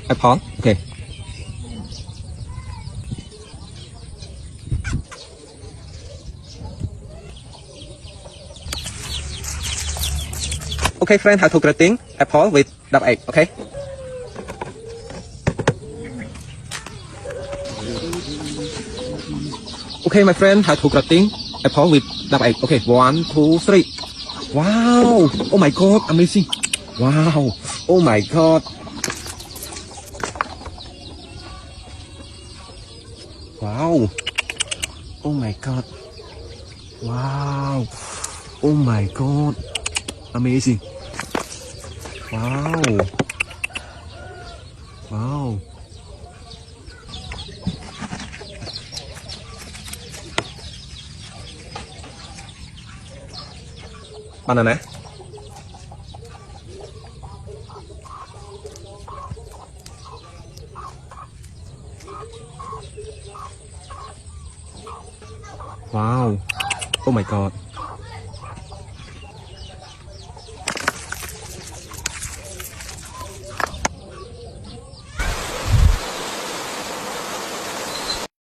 apple. Okay. Okay, friend, how to grating apple with duck egg. Okay. Okay, my friend, how to grating apple with duck egg. Okay, 1, 2, 3. Wow! Oh my god, amazing! Wow! Oh my god! Wow! Oh my god! Wow! Oh my god! Amazing! Wow! Wow! Banana. Wow! Oh my god!